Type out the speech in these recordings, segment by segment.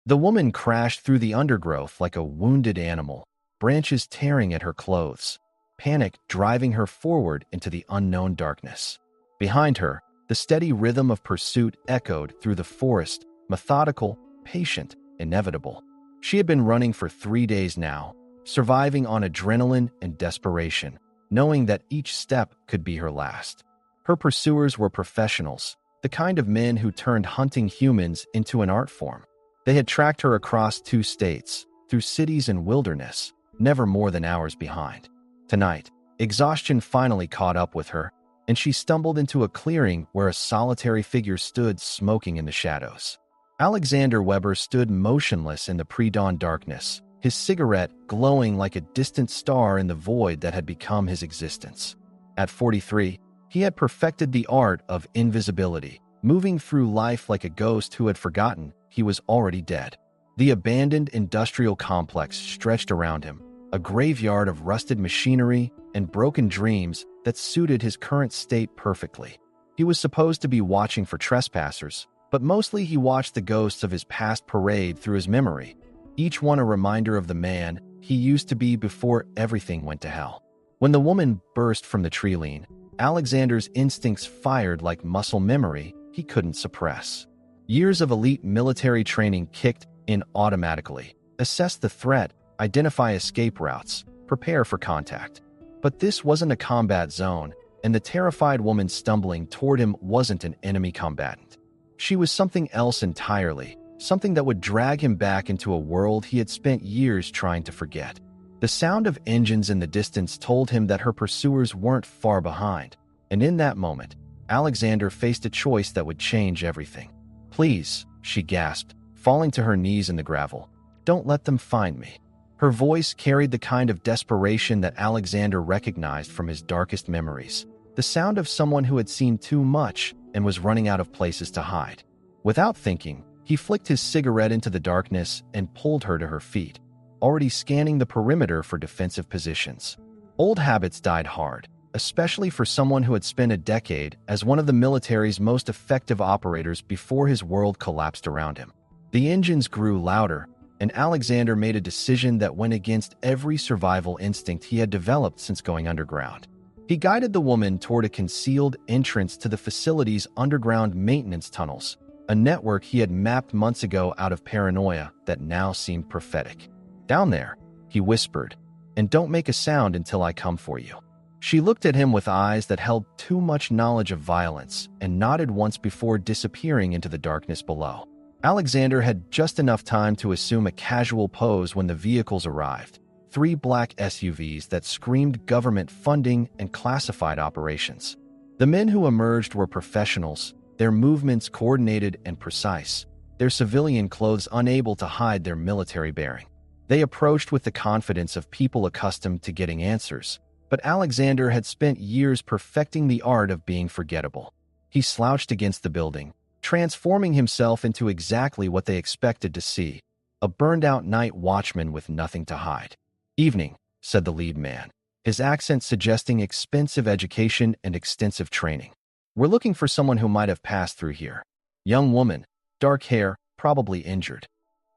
The woman crashed through the undergrowth like a wounded animal, branches tearing at her clothes, panic driving her forward into the unknown darkness. Behind her, the steady rhythm of pursuit echoed through the forest, methodical, patient, inevitable. She had been running for 3 days now, surviving on adrenaline and desperation, knowing that each step could be her last. Her pursuers were professionals, the kind of men who turned hunting humans into an art form. They had tracked her across 2 states, through cities and wilderness, never more than hours behind. Tonight, exhaustion finally caught up with her, and she stumbled into a clearing where a solitary figure stood smoking in the shadows. Alexander Weber stood motionless in the pre-dawn darkness, his cigarette glowing like a distant star in the void that had become his existence. At 43, he had perfected the art of invisibility, moving through life like a ghost who had forgotten he was already dead. The abandoned industrial complex stretched around him, a graveyard of rusted machinery and broken dreams that suited his current state perfectly. He was supposed to be watching for trespassers, but mostly he watched the ghosts of his past parade through his memory, each one a reminder of the man he used to be before everything went to hell. When the woman burst from the tree-line, Alexander's instincts fired like muscle memory he couldn't suppress. Years of elite military training kicked in automatically. Assess the threat, identify escape routes, prepare for contact. But this wasn't a combat zone, and the terrified woman stumbling toward him wasn't an enemy combatant. She was something else entirely, something that would drag him back into a world he had spent years trying to forget. The sound of engines in the distance told him that her pursuers weren't far behind, and in that moment, Alexander faced a choice that would change everything. "Please," she gasped, falling to her knees in the gravel. "Don't let them find me." Her voice carried the kind of desperation that Alexander recognized from his darkest memories, the sound of someone who had seen too much and was running out of places to hide. Without thinking, he flicked his cigarette into the darkness and pulled her to her feet, already scanning the perimeter for defensive positions. Old habits died hard, especially for someone who had spent a decade as one of the military's most effective operators before his world collapsed around him. The engines grew louder, and Alexander made a decision that went against every survival instinct he had developed since going underground. He guided the woman toward a concealed entrance to the facility's underground maintenance tunnels, a network he had mapped months ago out of paranoia that now seemed prophetic. "Down there," he whispered, "and don't make a sound until I come for you." She looked at him with eyes that held too much knowledge of violence and nodded once before disappearing into the darkness below. Alexander had just enough time to assume a casual pose when the vehicles arrived, 3 black SUVs that screamed government funding and classified operations. The men who emerged were professionals, their movements coordinated and precise, their civilian clothes unable to hide their military bearing. They approached with the confidence of people accustomed to getting answers, but Alexander had spent years perfecting the art of being forgettable. He slouched against the building, transforming himself into exactly what they expected to see, a burned-out night watchman with nothing to hide. "Evening," said the lead man, his accent suggesting expensive education and extensive training. "We're looking for someone who might have passed through here. Young woman, dark hair, probably injured."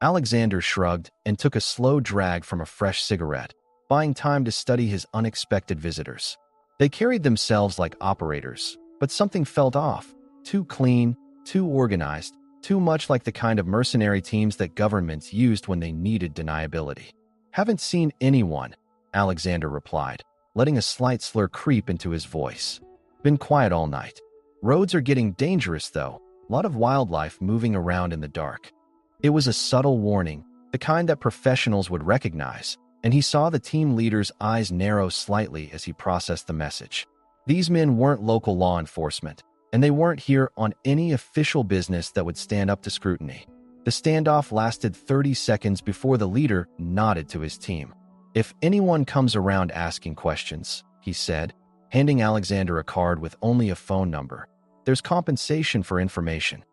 Alexander shrugged and took a slow drag from a fresh cigarette, buying time to study his unexpected visitors. They carried themselves like operators, but something felt off, too clean, too organized, too much like the kind of mercenary teams that governments used when they needed deniability. "Haven't seen anyone," Alexander replied, letting a slight slur creep into his voice. "Been quiet all night. Roads are getting dangerous, though. A lot of wildlife moving around in the dark." It was a subtle warning, the kind that professionals would recognize, and he saw the team leader's eyes narrow slightly as he processed the message. These men weren't local law enforcement, and they weren't here on any official business that would stand up to scrutiny. The standoff lasted 30 seconds before the leader nodded to his team. "If anyone comes around asking questions," he said, handing Alexander a card with only a phone number, "there's compensation for information."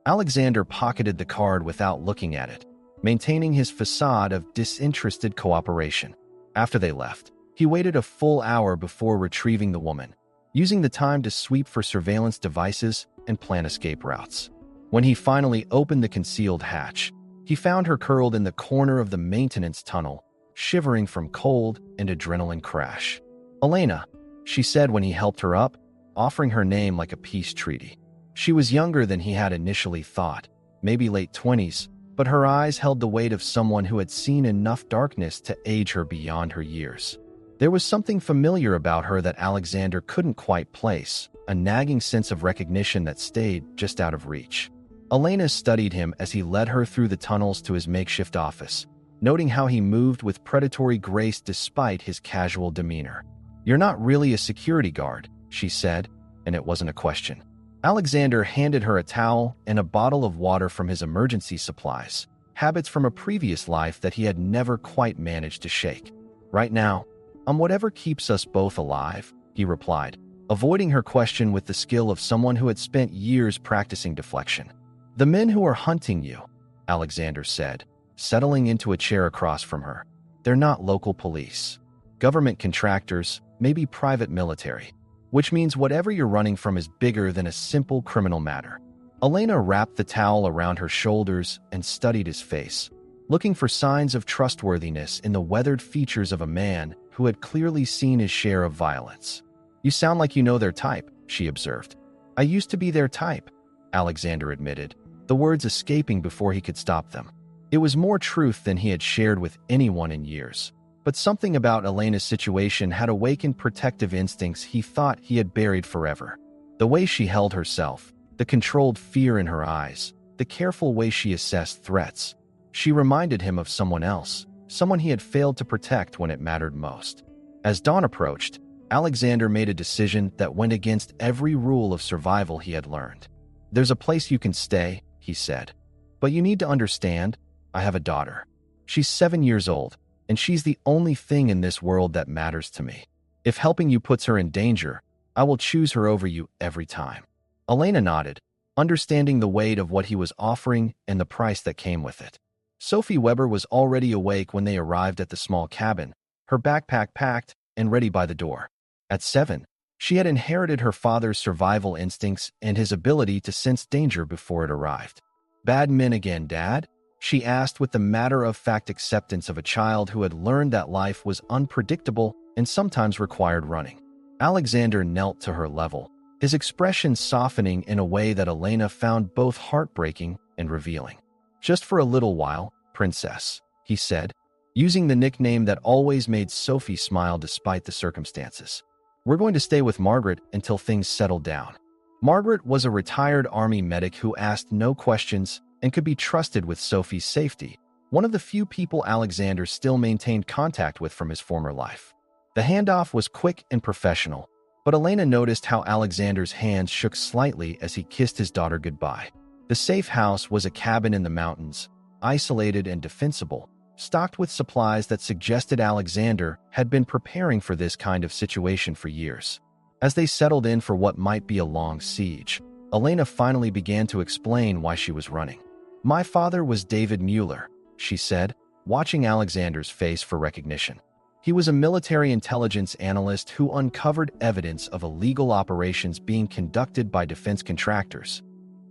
Alexander pocketed the card without looking at it, maintaining his facade of disinterested cooperation. After they left, he waited a full hour before retrieving the woman, using the time to sweep for surveillance devices and plan escape routes. When he finally opened the concealed hatch, He found her curled in the corner of the maintenance tunnel, shivering from cold and adrenaline crash. "Elena," she said when he helped her up, offering her name like a peace treaty. She was younger than he had initially thought, maybe late 20s, but her eyes held the weight of someone who had seen enough darkness to age her beyond her years. There was something familiar about her that Alexander couldn't quite place, a nagging sense of recognition that stayed just out of reach. Elena studied him as he led her through the tunnels to his makeshift office, noting how he moved with predatory grace despite his casual demeanor. "You're not really a security guard," she said, and it wasn't a question. Alexander handed her a towel and a bottle of water from his emergency supplies, habits from a previous life that he had never quite managed to shake. "Right now, I'm whatever keeps us both alive," he replied, avoiding her question with the skill of someone who had spent years practicing deflection. "The men who are hunting you," Alexander said, settling into a chair across from her. "They're not local police. Government contractors, maybe private military. Which means whatever you're running from is bigger than a simple criminal matter." Elena wrapped the towel around her shoulders and studied his face, looking for signs of trustworthiness in the weathered features of a man who had clearly seen his share of violence. "You sound like you know their type," she observed. "I used to be their type," Alexander admitted, the words escaping before he could stop them. It was more truth than he had shared with anyone in years. But something about Elena's situation had awakened protective instincts he thought he had buried forever. The way she held herself, the controlled fear in her eyes, the careful way she assessed threats. She reminded him of someone else, someone he had failed to protect when it mattered most. As dawn approached, Alexander made a decision that went against every rule of survival he had learned. "There's a place you can stay," he said. "But you need to understand, I have a daughter. She's 7 years old. And she's the only thing in this world that matters to me. If helping you puts her in danger, I will choose her over you every time." Elena nodded, understanding the weight of what he was offering and the price that came with it. Sophie Weber was already awake when they arrived at the small cabin, her backpack packed and ready by the door. At 7, she had inherited her father's survival instincts and his ability to sense danger before it arrived. "Bad men again, Dad?" she asked with the matter-of-fact acceptance of a child who had learned that life was unpredictable and sometimes required running. Alexander knelt to her level, his expression softening in a way that Elena found both heartbreaking and revealing. "Just for a little while, Princess," he said, using the nickname that always made Sophie smile despite the circumstances. "We're going to stay with Margaret until things settle down." Margaret was a retired Army medic who asked no questions and could be trusted with Sophie's safety, one of the few people Alexander still maintained contact with from his former life. The handoff was quick and professional, but Elena noticed how Alexander's hands shook slightly as he kissed his daughter goodbye. The safe house was a cabin in the mountains, isolated and defensible, stocked with supplies that suggested Alexander had been preparing for this kind of situation for years. As they settled in for what might be a long siege, Elena finally began to explain why she was running. "My father was David Mueller," she said, watching Alexander's face for recognition. "He was a military intelligence analyst who uncovered evidence of illegal operations being conducted by defense contractors."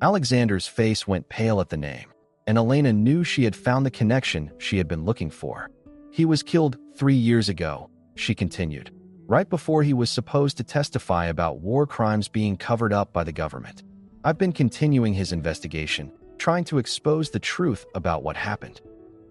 Alexander's face went pale at the name, and Elena knew she had found the connection she had been looking for. "He was killed 3 years ago," she continued, "right before he was supposed to testify about war crimes being covered up by the government. I've been continuing his investigation, trying to expose the truth about what happened."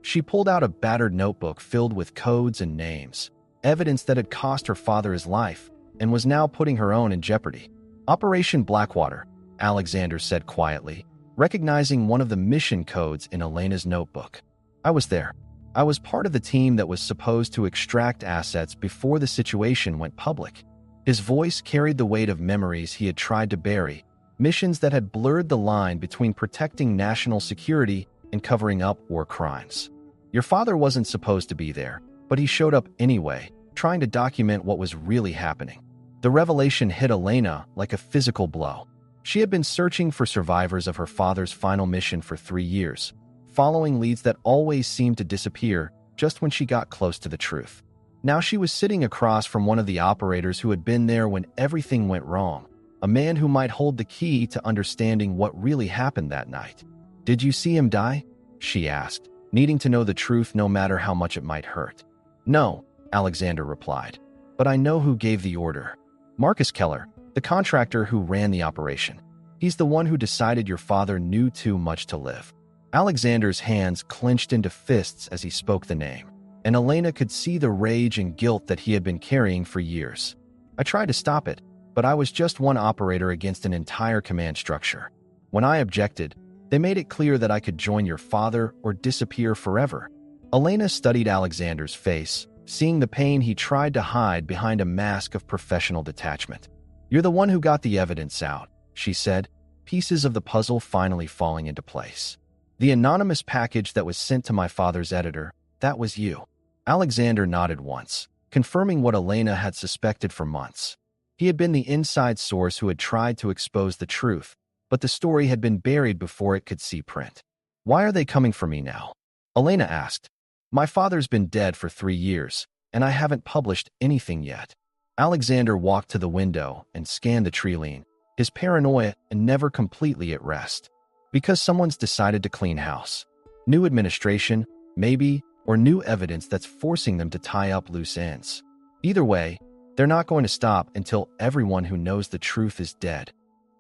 She pulled out a battered notebook filled with codes and names, evidence that had cost her father his life and was now putting her own in jeopardy. "Operation Blackwater," Alexander said quietly, recognizing one of the mission codes in Elena's notebook. "I was there. I was part of the team that was supposed to extract assets before the situation went public." His voice carried the weight of memories he had tried to bury, missions that had blurred the line between protecting national security and covering up war crimes. "Your father wasn't supposed to be there, but he showed up anyway, trying to document what was really happening." The revelation hit Elena like a physical blow. She had been searching for survivors of her father's final mission for 3 years, following leads that always seemed to disappear just when she got close to the truth. Now she was sitting across from one of the operators who had been there when everything went wrong, a man who might hold the key to understanding what really happened that night. "Did you see him die?" she asked, needing to know the truth no matter how much it might hurt. No, Alexander replied. But I know who gave the order. Marcus Keller, the contractor who ran the operation. He's the one who decided your father knew too much to live. Alexander's hands clenched into fists as he spoke the name, and Elena could see the rage and guilt that he had been carrying for years. I tried to stop it, but I was just one operator against an entire command structure. When I objected, they made it clear that I could join your father or disappear forever. Elena studied Alexander's face, seeing the pain he tried to hide behind a mask of professional detachment. You're the one who got the evidence out, she said, pieces of the puzzle finally falling into place. The anonymous package that was sent to my father's editor, that was you. Alexander nodded once, confirming what Elena had suspected for months. He had been the inside source who had tried to expose the truth, but the story had been buried before it could see print. Why are they coming for me now? Elena asked. My father's been dead for 3 years, and I haven't published anything yet. Alexander walked to the window and scanned the tree line, his paranoia never completely at rest. Because someone's decided to clean house. New administration, maybe, or new evidence that's forcing them to tie up loose ends. Either way, they're not going to stop until everyone who knows the truth is dead.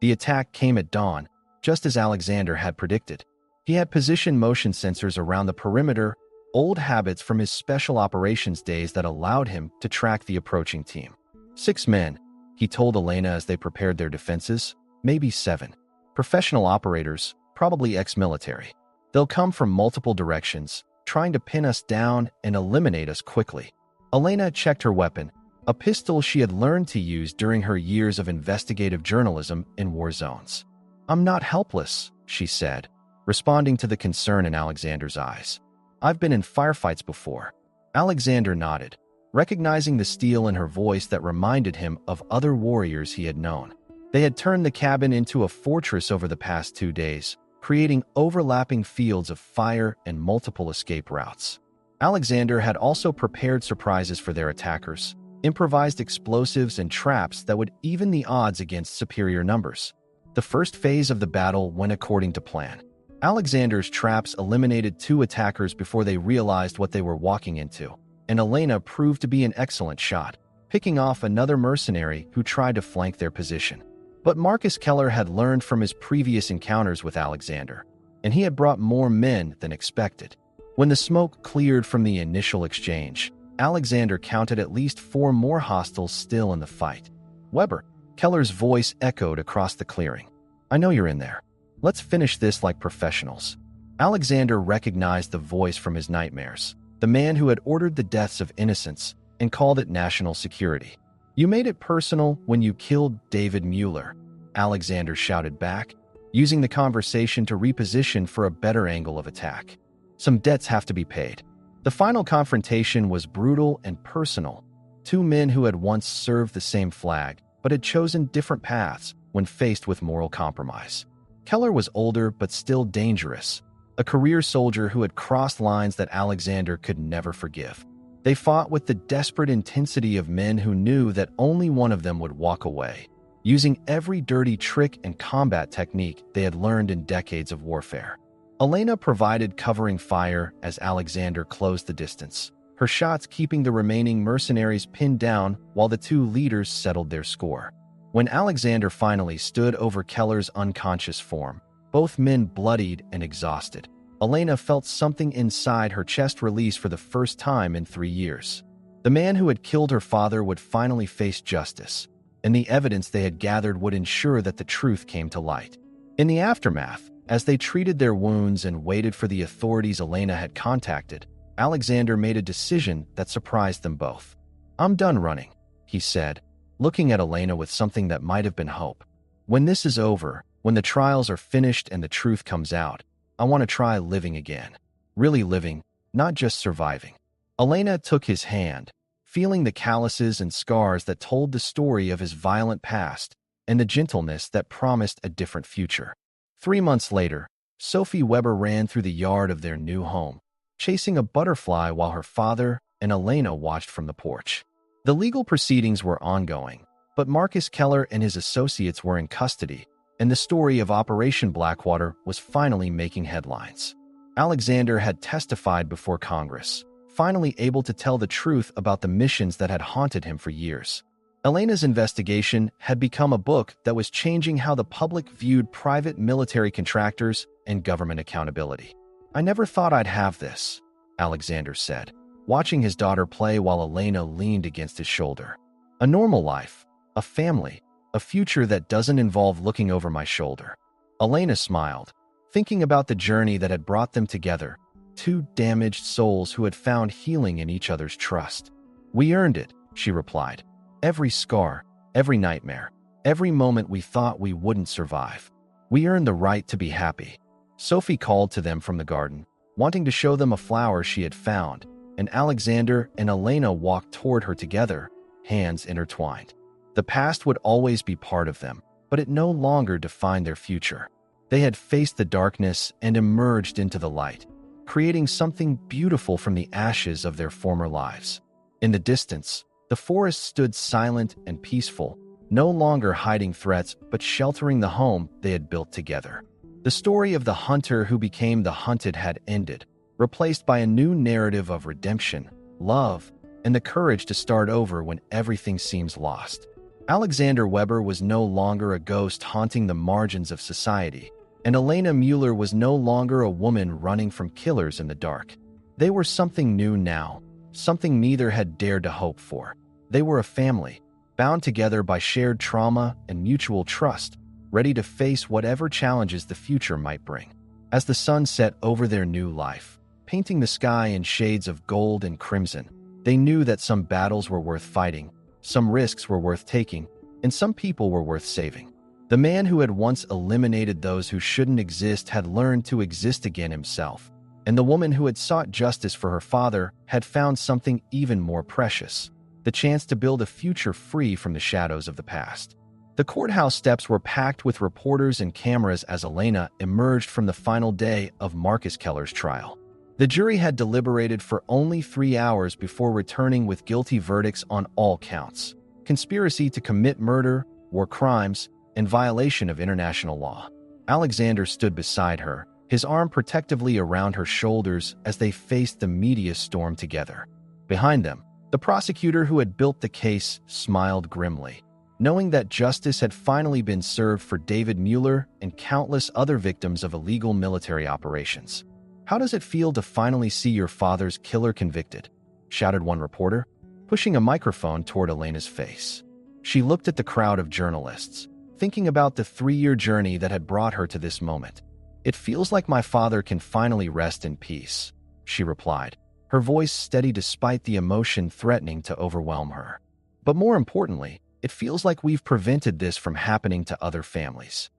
The attack came at dawn, just as Alexander had predicted. He had positioned motion sensors around the perimeter, old habits from his special operations days that allowed him to track the approaching team. 6 men, he told Elena as they prepared their defenses, maybe 7. Professional operators, probably ex-military. They'll come from multiple directions, trying to pin us down and eliminate us quickly. Elena checked her weapon, a pistol she had learned to use during her years of investigative journalism in war zones. I'm not helpless, she said, responding to the concern in Alexander's eyes. I've been in firefights before. Alexander nodded, recognizing the steel in her voice that reminded him of other warriors he had known. They had turned the cabin into a fortress over the past 2 days, creating overlapping fields of fire and multiple escape routes. Alexander had also prepared surprises for their attackers, improvised explosives and traps that would even the odds against superior numbers. The first phase of the battle went according to plan. Alexander's traps eliminated 2 attackers before they realized what they were walking into, and Elena proved to be an excellent shot, picking off another mercenary who tried to flank their position. But Marcus Keller had learned from his previous encounters with Alexander, and he had brought more men than expected. When the smoke cleared from the initial exchange, Alexander counted at least 4 more hostiles still in the fight. Weber, Keller's voice echoed across the clearing. I know you're in there. Let's finish this like professionals. Alexander recognized the voice from his nightmares, the man who had ordered the deaths of innocents and called it national security. You made it personal when you killed David Mueller, Alexander shouted back, using the conversation to reposition for a better angle of attack. Some debts have to be paid. The final confrontation was brutal and personal. 2 men who had once served the same flag, but had chosen different paths when faced with moral compromise. Keller was older but still dangerous, a career soldier who had crossed lines that Alexander could never forgive. They fought with the desperate intensity of men who knew that only one of them would walk away, using every dirty trick and combat technique they had learned in decades of warfare. Elena provided covering fire as Alexander closed the distance, her shots keeping the remaining mercenaries pinned down while the 2 leaders settled their score. When Alexander finally stood over Keller's unconscious form, both men bloodied and exhausted, Elena felt something inside her chest release for the first time in 3 years. The man who had killed her father would finally face justice, and the evidence they had gathered would ensure that the truth came to light. In the aftermath, as they treated their wounds and waited for the authorities Elena had contacted, Alexander made a decision that surprised them both. I'm done running, he said, looking at Elena with something that might have been hope. When this is over, when the trials are finished and the truth comes out, I want to try living again. Really living, not just surviving. Elena took his hand, feeling the calluses and scars that told the story of his violent past and the gentleness that promised a different future. 3 months later, Sophie Weber ran through the yard of their new home, chasing a butterfly while her father and Elena watched from the porch. The legal proceedings were ongoing, but Marcus Keller and his associates were in custody, and the story of Operation Blackwater was finally making headlines. Alexander had testified before Congress, finally able to tell the truth about the missions that had haunted him for years. Elena's investigation had become a book that was changing how the public viewed private military contractors and government accountability. "I never thought I'd have this," Alexander said, watching his daughter play while Elena leaned against his shoulder. "A normal life, a family, a future that doesn't involve looking over my shoulder." Elena smiled, thinking about the journey that had brought them together, two damaged souls who had found healing in each other's trust. "We earned it," she replied. "Every scar, every nightmare, every moment we thought we wouldn't survive. We earned the right to be happy." Sophie called to them from the garden, wanting to show them a flower she had found, and Alexander and Elena walked toward her together, hands intertwined. The past would always be part of them, but it no longer defined their future. They had faced the darkness and emerged into the light, creating something beautiful from the ashes of their former lives. In the distance, the forest stood silent and peaceful, no longer hiding threats but sheltering the home they had built together. The story of the hunter who became the hunted had ended, replaced by a new narrative of redemption, love, and the courage to start over when everything seems lost. Alexander Weber was no longer a ghost haunting the margins of society, and Elena Mueller was no longer a woman running from killers in the dark. They were something new now, something neither had dared to hope for. They were a family, bound together by shared trauma and mutual trust, ready to face whatever challenges the future might bring. As the sun set over their new life, painting the sky in shades of gold and crimson, they knew that some battles were worth fighting, some risks were worth taking, and some people were worth saving. The man who had once eliminated those who shouldn't exist had learned to exist again himself, and the woman who had sought justice for her father had found something even more precious: the chance to build a future free from the shadows of the past. The courthouse steps were packed with reporters and cameras as Elena emerged from the final day of Marcus Keller's trial. The jury had deliberated for only 3 hours before returning with guilty verdicts on all counts: conspiracy to commit murder, war crimes, and violation of international law. Alexander stood beside her, his arm protectively around her shoulders as they faced the media storm together. Behind them, the prosecutor who had built the case smiled grimly, knowing that justice had finally been served for David Mueller and countless other victims of illegal military operations. "How does it feel to finally see your father's killer convicted?" shouted one reporter, pushing a microphone toward Elena's face. She looked at the crowd of journalists, thinking about the 3-year journey that had brought her to this moment. "It feels like my father can finally rest in peace," she replied, her voice steady despite the emotion threatening to overwhelm her. "But more importantly, it feels like we've prevented this from happening to other families."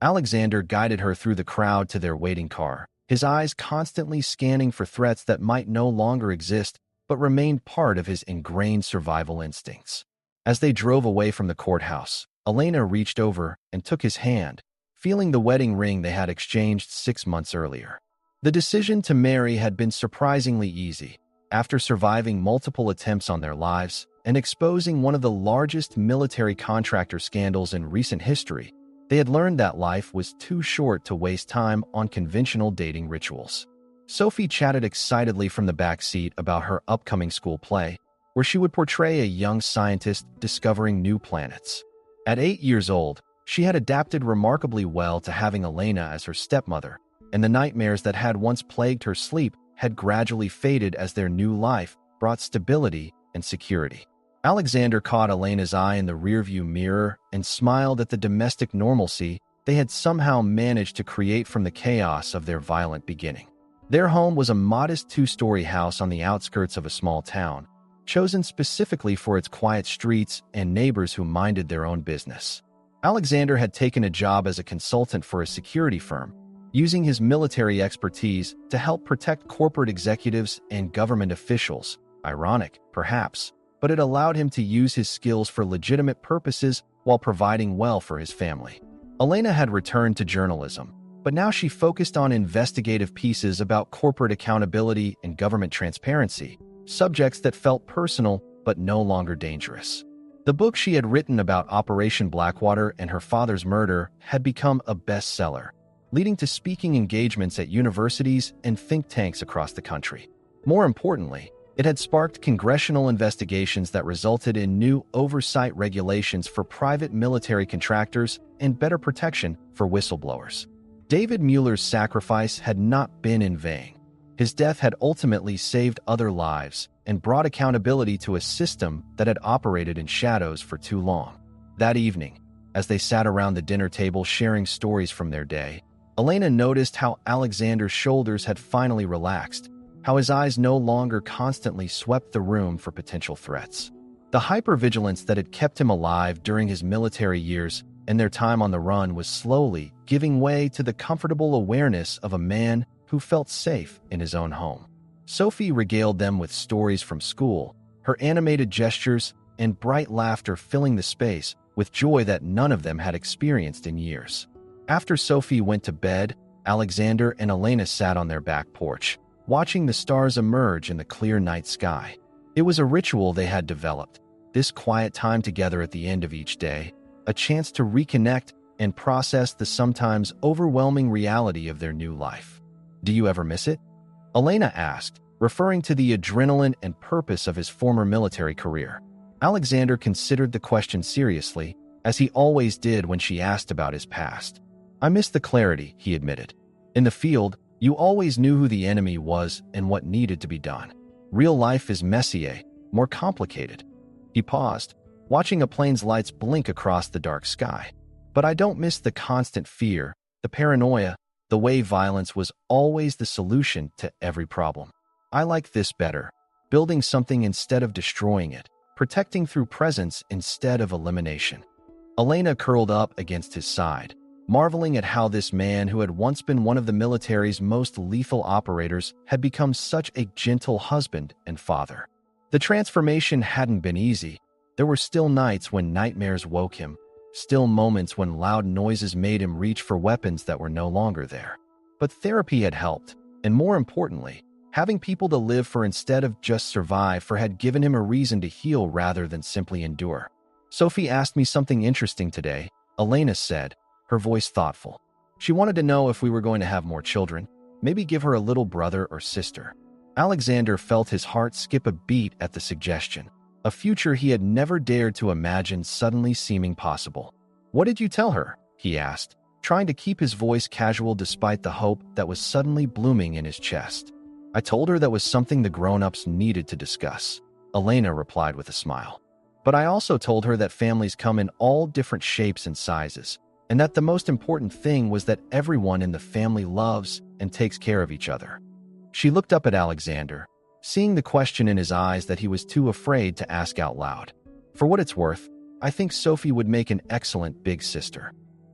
Alexander guided her through the crowd to their waiting car, his eyes constantly scanning for threats that might no longer exist but remained part of his ingrained survival instincts. As they drove away from the courthouse, Elena reached over and took his hand, feeling the wedding ring they had exchanged 6 months earlier. The decision to marry had been surprisingly easy. After surviving multiple attempts on their lives and exposing one of the largest military contractor scandals in recent history, they had learned that life was too short to waste time on conventional dating rituals. Sophie chatted excitedly from the back seat about her upcoming school play, where she would portray a young scientist discovering new planets. At 8 years old, she had adapted remarkably well to having Elena as her stepmother, and the nightmares that had once plagued her sleep had gradually faded as their new life brought stability and security. Alexander caught Elena's eye in the rearview mirror and smiled at the domestic normalcy they had somehow managed to create from the chaos of their violent beginning. Their home was a modest 2-story house on the outskirts of a small town, chosen specifically for its quiet streets and neighbors who minded their own business. Alexander had taken a job as a consultant for a security firm, using his military expertise to help protect corporate executives and government officials. Ironic, perhaps, but it allowed him to use his skills for legitimate purposes while providing well for his family. Elena had returned to journalism, but now she focused on investigative pieces about corporate accountability and government transparency, subjects that felt personal but no longer dangerous. The book she had written about Operation Blackwater and her father's murder had become a bestseller, leading to speaking engagements at universities and think tanks across the country. More importantly, it had sparked congressional investigations that resulted in new oversight regulations for private military contractors and better protection for whistleblowers. David Mueller's sacrifice had not been in vain. His death had ultimately saved other lives and brought accountability to a system that had operated in shadows for too long. That evening, as they sat around the dinner table sharing stories from their day, Elena noticed how Alexander's shoulders had finally relaxed, how his eyes no longer constantly swept the room for potential threats. The hypervigilance that had kept him alive during his military years and their time on the run was slowly giving way to the comfortable awareness of a man who felt safe in his own home. Sophie regaled them with stories from school, her animated gestures and bright laughter filling the space with joy that none of them had experienced in years. After Sophie went to bed, Alexander and Elena sat on their back porch, watching the stars emerge in the clear night sky. It was a ritual they had developed, this quiet time together at the end of each day, a chance to reconnect and process the sometimes overwhelming reality of their new life. "Do you ever miss it?" Elena asked, referring to the adrenaline and purpose of his former military career. Alexander considered the question seriously, as he always did when she asked about his past. "I miss the clarity," he admitted. "In the field, you always knew who the enemy was and what needed to be done. Real life is messier, more complicated." He paused, watching a plane's lights blink across the dark sky. "But I don't miss the constant fear, the paranoia, the way violence was always the solution to every problem. I like this better, building something instead of destroying it, protecting through presence instead of elimination." Elena curled up against his side, marveling at how this man who had once been one of the military's most lethal operators had become such a gentle husband and father. The transformation hadn't been easy. There were still nights when nightmares woke him, still moments when loud noises made him reach for weapons that were no longer there. But therapy had helped, and more importantly, having people to live for instead of just survive for had given him a reason to heal rather than simply endure. "Sophie asked me something interesting today," Elena said, her voice thoughtful. "She wanted to know if we were going to have more children, maybe give her a little brother or sister." Alexander felt his heart skip a beat at the suggestion, a future he had never dared to imagine suddenly seeming possible. "What did you tell her?" he asked, trying to keep his voice casual despite the hope that was suddenly blooming in his chest. "I told her that was something the grown-ups needed to discuss," Elena replied with a smile. "But I also told her that families come in all different shapes and sizes, and that the most important thing was that everyone in the family loves and takes care of each other." She looked up at Alexander, seeing the question in his eyes that he was too afraid to ask out loud. "For what it's worth, I think Sophie would make an excellent big sister."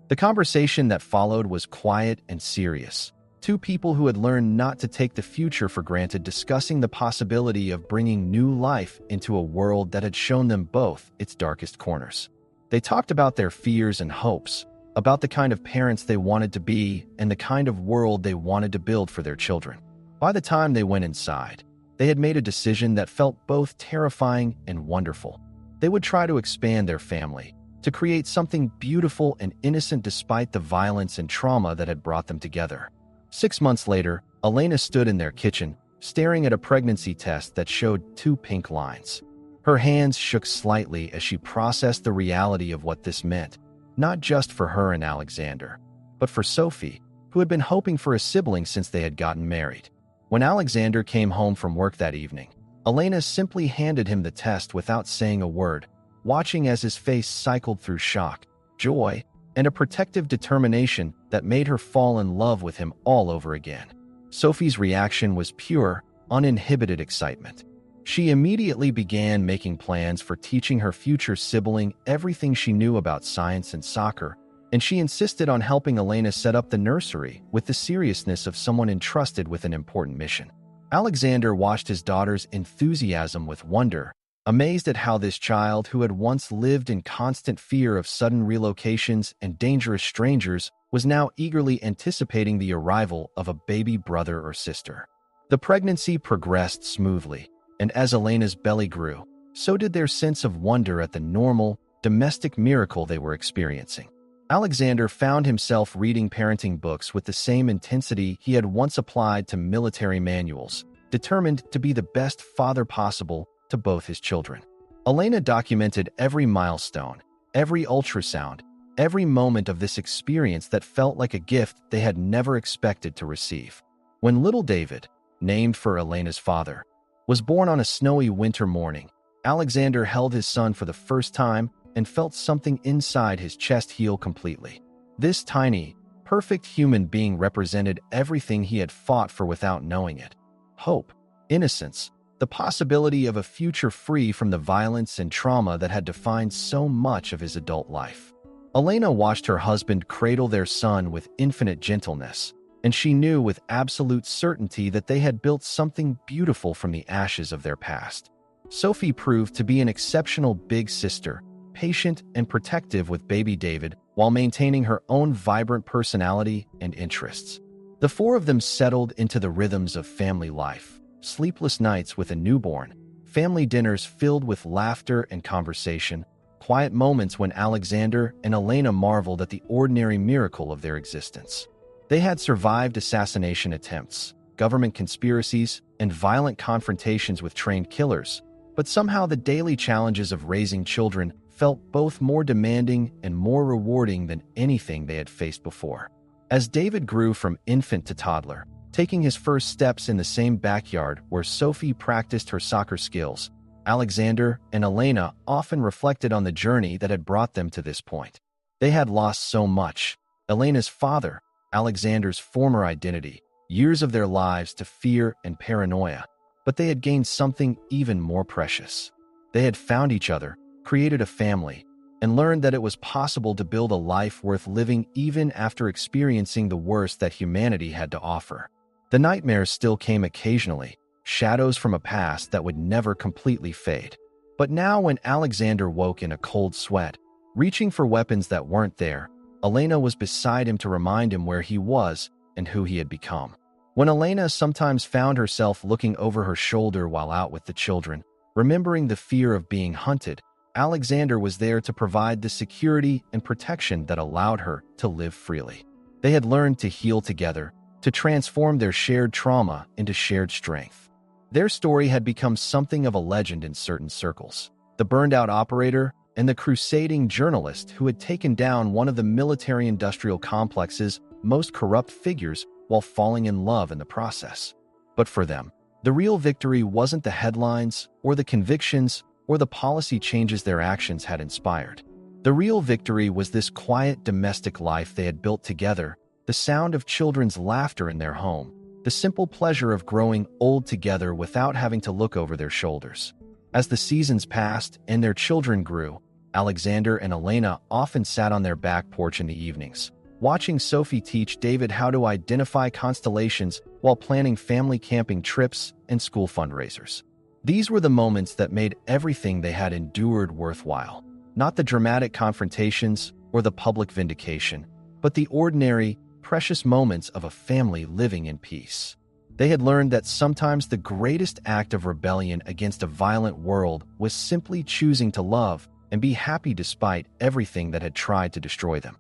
The conversation that followed was quiet and serious. Two people who had learned not to take the future for granted discussing the possibility of bringing new life into a world that had shown them both its darkest corners. They talked about their fears and hopes, about the kind of parents they wanted to be and the kind of world they wanted to build for their children. By the time they went inside, they had made a decision that felt both terrifying and wonderful. They would try to expand their family, to create something beautiful and innocent despite the violence and trauma that had brought them together. 6 months later, Elena stood in their kitchen, staring at a pregnancy test that showed 2 pink lines. Her hands shook slightly as she processed the reality of what this meant, not just for her and Alexander, but for Sophie, who had been hoping for a sibling since they had gotten married. When Alexander came home from work that evening, Elena simply handed him the test without saying a word, watching as his face cycled through shock, joy, and a protective determination that made her fall in love with him all over again. Sophie's reaction was pure, uninhibited excitement. She immediately began making plans for teaching her future sibling everything she knew about science and soccer, and she insisted on helping Elena set up the nursery with the seriousness of someone entrusted with an important mission. Alexander watched his daughter's enthusiasm with wonder, amazed at how this child, who had once lived in constant fear of sudden relocations and dangerous strangers, was now eagerly anticipating the arrival of a baby brother or sister. The pregnancy progressed smoothly, and as Elena's belly grew, so did their sense of wonder at the normal, domestic miracle they were experiencing. Alexander found himself reading parenting books with the same intensity he had once applied to military manuals, determined to be the best father possible to both his children. Elena documented every milestone, every ultrasound, every moment of this experience that felt like a gift they had never expected to receive. When little David, named for Elena's father, was born on a snowy winter morning, Alexander held his son for the first time and felt something inside his chest heal completely. This tiny, perfect human being represented everything he had fought for without knowing it: hope, innocence, the possibility of a future free from the violence and trauma that had defined so much of his adult life. Elena watched her husband cradle their son with infinite gentleness, and she knew with absolute certainty that they had built something beautiful from the ashes of their past. Sophie proved to be an exceptional big sister, patient and protective with baby David while maintaining her own vibrant personality and interests. The four of them settled into the rhythms of family life: sleepless nights with a newborn, family dinners filled with laughter and conversation, quiet moments when Alexander and Elena marveled at the ordinary miracle of their existence. They had survived assassination attempts, government conspiracies, and violent confrontations with trained killers, but somehow the daily challenges of raising children felt both more demanding and more rewarding than anything they had faced before. As David grew from infant to toddler, taking his first steps in the same backyard where Sophie practiced her soccer skills, Alexander and Elena often reflected on the journey that had brought them to this point. They had lost so much: Elena's father, Alexander's former identity, years of their lives to fear and paranoia, but they had gained something even more precious. They had found each other, created a family, and learned that it was possible to build a life worth living even after experiencing the worst that humanity had to offer. The nightmares still came occasionally, shadows from a past that would never completely fade. But now when Alexander woke in a cold sweat, reaching for weapons that weren't there, Elena was beside him to remind him where he was and who he had become. When Elena sometimes found herself looking over her shoulder while out with the children, remembering the fear of being hunted, Alexander was there to provide the security and protection that allowed her to live freely. They had learned to heal together, to transform their shared trauma into shared strength. Their story had become something of a legend in certain circles: the burned-out operator and the crusading journalist who had taken down one of the military-industrial complex's most corrupt figures while falling in love in the process. But for them, the real victory wasn't the headlines or the convictions or the policy changes their actions had inspired. The real victory was this quiet domestic life they had built together, the sound of children's laughter in their home, the simple pleasure of growing old together without having to look over their shoulders. As the seasons passed and their children grew, Alexander and Elena often sat on their back porch in the evenings, watching Sophie teach David how to identify constellations while planning family camping trips and school fundraisers. These were the moments that made everything they had endured worthwhile, not the dramatic confrontations or the public vindication, but the ordinary, precious moments of a family living in peace. They had learned that sometimes the greatest act of rebellion against a violent world was simply choosing to love and be happy despite everything that had tried to destroy them.